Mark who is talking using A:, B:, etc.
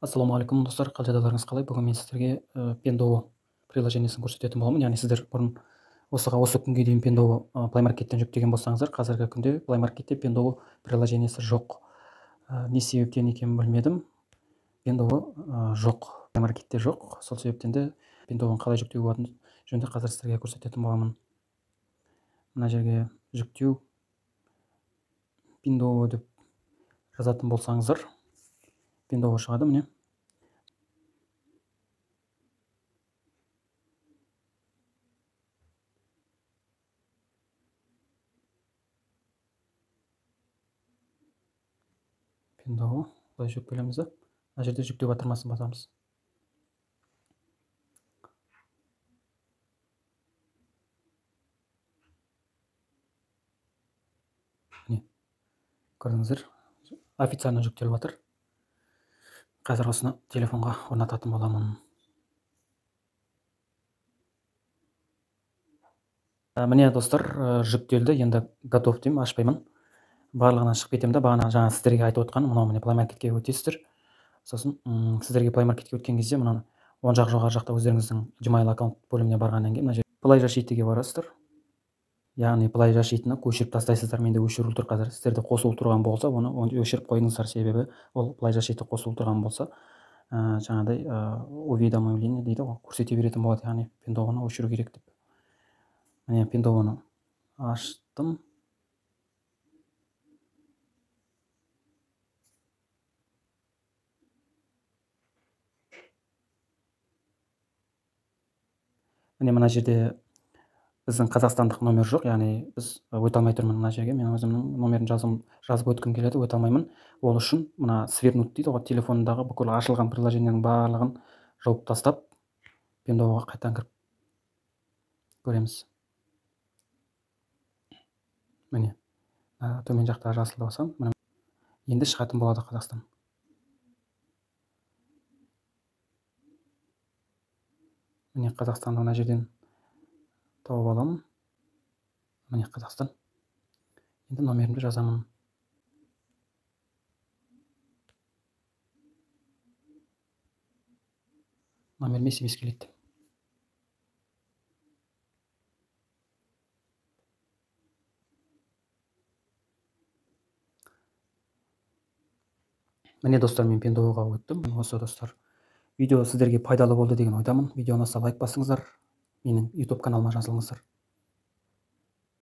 A: Ассалаумағалейкум достар, қал жағдайларыңыз қалай? Бүгін мен сіздерге Pinduoduo приложениесін көрсететін боламын. Яғни сіздер бұрын осы күнге дейін Pinduoduo Play Market'тен жүктеген болсаңыздар, қазіргі күнде Play Market'те Pinduoduo приложениесі жоқ. Не себептен екенін білмедім. Pinduoduo жоқ, Play Market'те жоқ. Сол себептен де Pinduoduoны қалай жүктеуге болатыны жөнінде қазір сіздерге көрсететін боламын. Мына жерге жүктеу Pinduoduo деп жазатын болсаңыздар, Pinduoduo шығады, міне. Pinduoduo былай жүктеп келеміз да, мына жерде жүктеу батырмасын басамыз. Міне, көрдіңіздер, официально жүктеліп жатыр. Қазір осыны телефонға орнататын боламын. Міне достар, жүктелді, енді готов деймін, ашпаймын. Барлығынан шығып кетемін да, бағана жаңа сіздерге айтып отқан, мынау міне Play Market'ке өтесіздер. Сосын сіздерге Play Market'ке өткен кезде мынаны оң жақ жоғары жақта өздеріңіздің Gmail аккаунт бөліміне барғаннан кейін мына жерде Play защитіге барасыздар. Яғни Play защитіні көшіріп тастайсыздар. Менде өшіріліп тұр қазір. Сіздерде қосылып тұрған болса, оны өшіріп қойыңыздар, себебі ол Play защиті қосылып тұрған болса, жаңағыдай уведомление дейді ғой, көрсете беретін болады. Яғни Pinduoduoны өшіру керек деп. Міне Pinduoduоны аштым. Міне мына жерде біздің қазақстандық номер жоқ, яғни біз өте алмай тұрмын мына жерге. Мен өзімнің номерін жазып өткім келеді, өте алмаймын. Ол үшін мына свернуть дейді ғой, телефондағы бүкіл ашылған приложениенің барлығын жауып тастап, Pinduoduoға қайтадан кіріп көреміз. Міне, төмен жақта жасылды басам, енді шығатын болады Қазақстан. Міне Қазақстанды мына жерден тауып аламын. Міне Қазақстан. Енді номерімді жазамын. Номерім SMS келеді. Міне достар, мен Pinduoduoға өттім. Осы достар, видео сіздерге пайдалы болды деген ойдамын. Видеоны лайк басыңыздар, менің YouTube каналыма жазылыңыздар.